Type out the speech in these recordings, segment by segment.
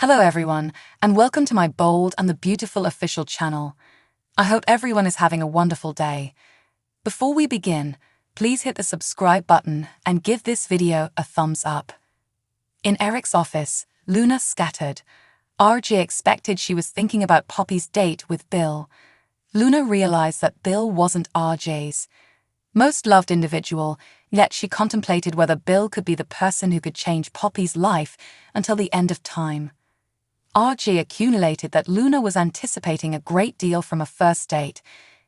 Hello everyone, and welcome to my bold and the beautiful official channel. I hope everyone is having a wonderful day. Before we begin, please hit the subscribe button and give this video a thumbs up. In Eric's office, Luna scattered. RJ expected she was thinking about Poppy's date with Bill. Luna realized that Bill wasn't RJ's most loved individual, yet she contemplated whether Bill could be the person who could change Poppy's life until the end of time. RJ accumulated that Luna was anticipating a great deal from a first date,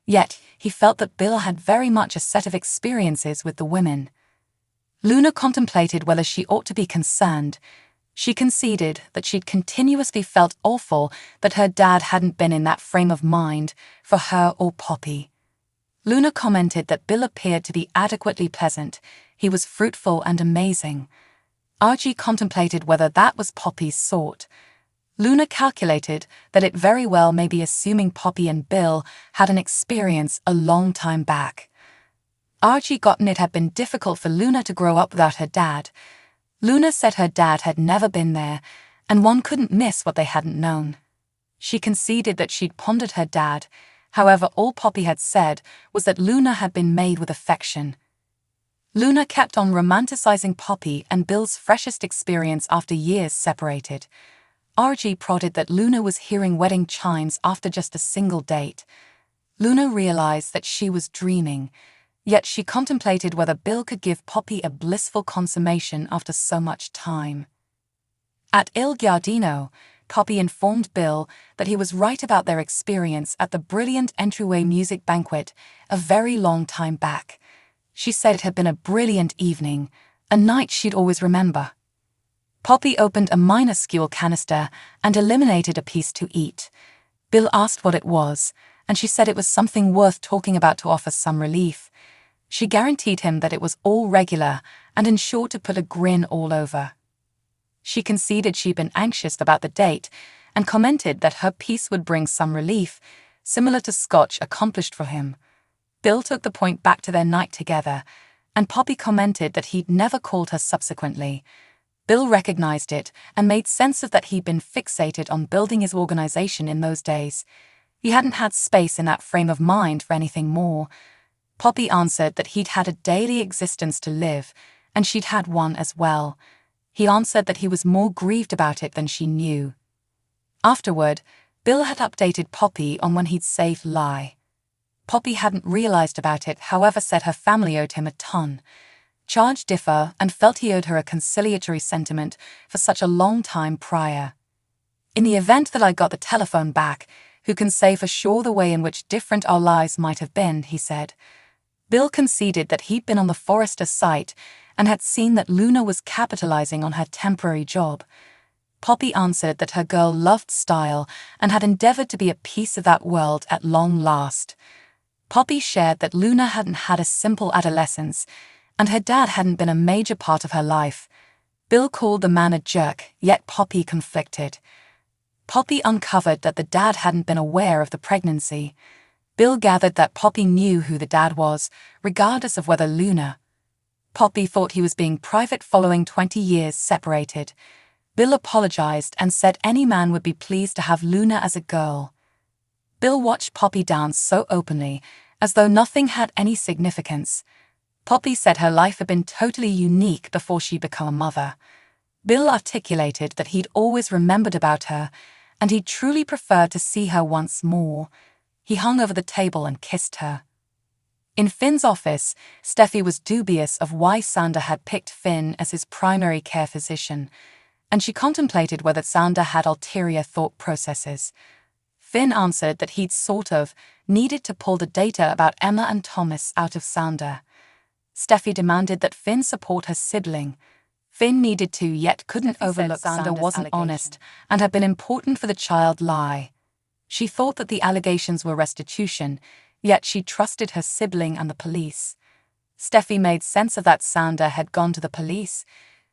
yet he felt that Bill had very much a set of experiences with the women. Luna contemplated whether she ought to be concerned. She conceded that she'd continuously felt awful that her dad hadn't been in that frame of mind for her or Poppy. Luna commented that Bill appeared to be adequately pleasant. He was fruitful and amazing. RJ contemplated whether that was Poppy's sort. Luna calculated that it very well may be assuming Poppy and Bill had an experience a long time back. RJ gotten it had been difficult for Luna to grow up without her dad. Luna said her dad had never been there, and one couldn't miss what they hadn't known. She conceded that she'd pondered her dad. However, all Poppy had said was that Luna had been made with affection. Luna kept on romanticizing Poppy and Bill's freshest experience after years separated. RJ prodded that Luna was hearing wedding chimes after just a single date. Luna realized that she was dreaming, yet she contemplated whether Bill could give Poppy a blissful consummation after so much time. At Il Giardino, Poppy informed Bill that he was right about their experience at the brilliant entryway music banquet a very long time back. She said it had been a brilliant evening, a night she'd always remember. Poppy opened a minuscule canister and eliminated a piece to eat. Bill asked what it was, and she said it was something worth talking about to offer some relief. She guaranteed him that it was all regular and ensured to put a grin all over. She conceded she'd been anxious about the date and commented that her piece would bring some relief, similar to Scotch accomplished for him. Bill took the point back to their night together, and Poppy commented that he'd never called her subsequently. Bill recognized it and made sense of that he'd been fixated on building his organization in those days. He hadn't had space in that frame of mind for anything more. Poppy answered that he'd had a daily existence to live, and she'd had one as well. He answered that he was more grieved about it than she knew. Afterward, Bill had updated Poppy on when he'd saved Lie. Poppy hadn't realized about it, however said her family owed him a ton. Charged differ and felt he owed her a conciliatory sentiment for such a long time prior. In the event that I got the telephone back, who can say for sure the way in which different our lives might have been, he said. Bill conceded that he'd been on the Forrester site and had seen that Luna was capitalizing on her temporary job. Poppy answered that her girl loved style and had endeavored to be a piece of that world at long last. Poppy shared that Luna hadn't had a simple adolescence, and her dad hadn't been a major part of her life. Bill called the man a jerk, yet Poppy conflicted. Poppy uncovered that the dad hadn't been aware of the pregnancy. Bill gathered that Poppy knew who the dad was, regardless of whether Luna. Poppy thought he was being private following 20 years separated. Bill apologized and said any man would be pleased to have Luna as a girl. Bill watched Poppy dance so openly, as though nothing had any significance. Poppy said her life had been totally unique before she'd become a mother. Bill articulated that he'd always remembered about her, and he'd truly preferred to see her once more. He hung over the table and kissed her. In Finn's office, Steffi was dubious of why Sander had picked Finn as his primary care physician, and she contemplated whether Sander had ulterior thought processes. Finn answered that he'd sort of needed to pull the data about Emma and Thomas out of Sander. Steffi demanded that Finn support her sibling. Finn needed to, yet couldn't overlook Sander wasn't honest and had been important for the child Lie. She thought that the allegations were restitution, yet she trusted her sibling and the police. Steffi made sense of that Sander had gone to the police,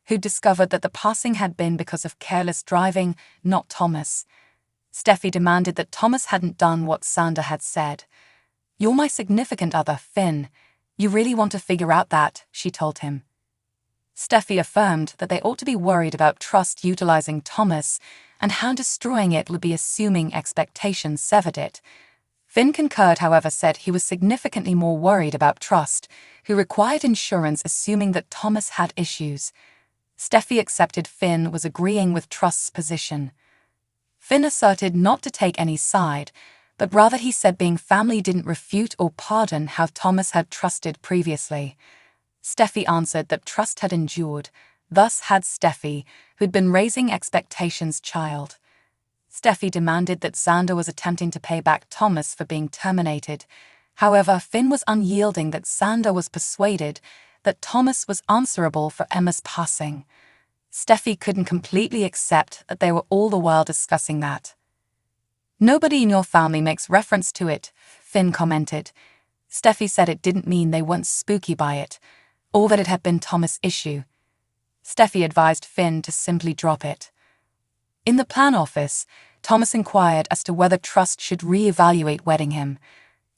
who discovered that the passing had been because of careless driving, not Thomas. Steffi demanded that Thomas hadn't done what Sander had said. "You're my significant other, Finn. You really want to figure out that," she told him. Steffi affirmed that they ought to be worried about Trust utilizing Thomas and how destroying it would be assuming expectations severed it. Finn concurred, however, said he was significantly more worried about Trust, who required insurance assuming that Thomas had issues. Steffi accepted Finn was agreeing with Trust's position. Finn asserted not to take any side, but rather he said being family didn't refute or pardon how Thomas had trusted previously. Steffi answered that Trust had endured, thus had Steffi, who'd been raising expectations child. Steffi demanded that Xander was attempting to pay back Thomas for being terminated. However, Finn was unyielding that Xander was persuaded that Thomas was answerable for Emma's passing. Steffi couldn't completely accept that they were all the while discussing that. "Nobody in your family makes reference to it," Finn commented. Steffi said it didn't mean they weren't spooky by it, or that it had been Thomas' issue. Steffi advised Finn to simply drop it. In the plan office, Thomas inquired as to whether Trust should re-evaluate wedding him.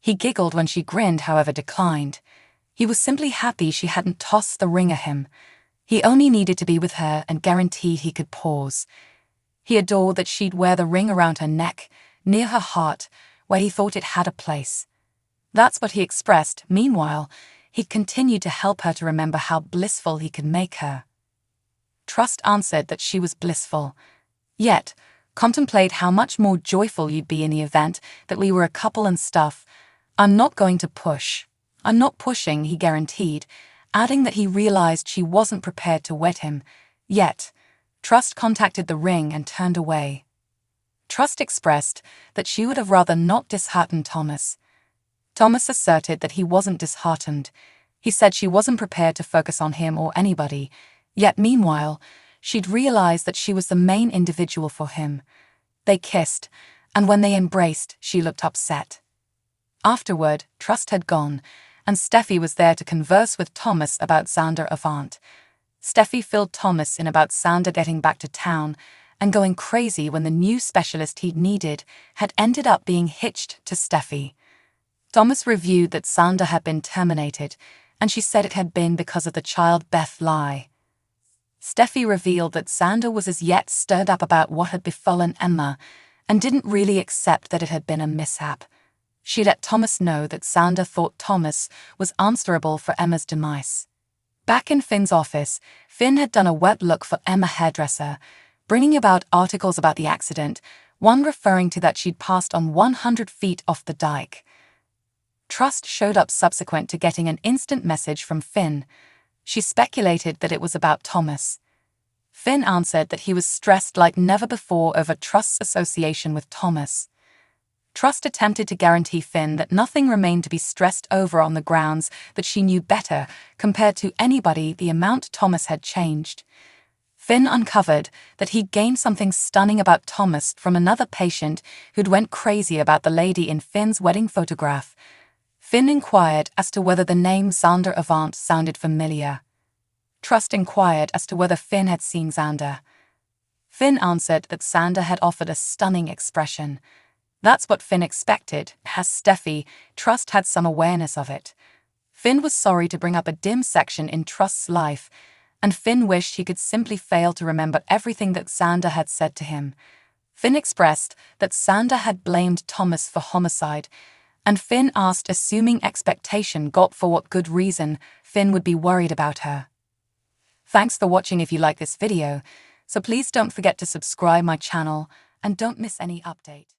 He giggled when she grinned, however declined. He was simply happy she hadn't tossed the ring at him. He only needed to be with her and guaranteed he could pause. He adored that she'd wear the ring around her neck, near her heart, where he thought it had a place. That's what he expressed. Meanwhile, he'd continued to help her to remember how blissful he could make her. Trust answered that she was blissful. Yet, contemplate how much more joyful you'd be in the event that we were a couple and stuff. "I'm not going to push. I'm not pushing," he guaranteed, adding that he realized she wasn't prepared to wed him. Yet, Trust contacted the ring and turned away. Trust expressed that she would have rather not disheartened Thomas. Thomas asserted that he wasn't disheartened. He said she wasn't prepared to focus on him or anybody. Yet meanwhile, she'd realized that she was the main individual for him. They kissed, and when they embraced, she looked upset. Afterward, Trust had gone, and Steffi was there to converse with Thomas about Xander Avant. Steffi filled Thomas in about Xander getting back to town and going crazy when the new specialist he'd needed had ended up being hitched to Steffi. Thomas reviewed that Xander had been terminated, and she said it had been because of the child Beth lie. Steffi revealed that Xander was as yet stirred up about what had befallen Emma and didn't really accept that it had been a mishap. She let Thomas know that Xander thought Thomas was answerable for Emma's demise. Back in Finn's office, Finn had done a wet look for Emma hairdresser, bringing about articles about the accident, one referring to that she'd passed on 100 feet off the dike. Trust showed up subsequent to getting an instant message from Finn. She speculated that it was about Thomas. Finn answered that he was stressed like never before over Trust's association with Thomas. Trust attempted to guarantee Finn that nothing remained to be stressed over on the grounds that she knew better compared to anybody the amount Thomas had changed. Finn uncovered that he'd gained something stunning about Thomas from another patient who'd went crazy about the lady in Finn's wedding photograph. Finn inquired as to whether the name Xander Avant sounded familiar. Trust inquired as to whether Finn had seen Xander. Finn answered that Xander had offered a stunning expression. That's what Finn expected, as Steffi. Trust had some awareness of it. Finn was sorry to bring up a dim section in Trust's life, and Finn wished he could simply fail to remember everything that Xander had said to him. Finn expressed that Xander had blamed Thomas for homicide, and Finn asked, assuming expectation got for what good reason Finn would be worried about her. Thanks for watching. If you like this video, so please don't forget to subscribe my channel and don't miss any update.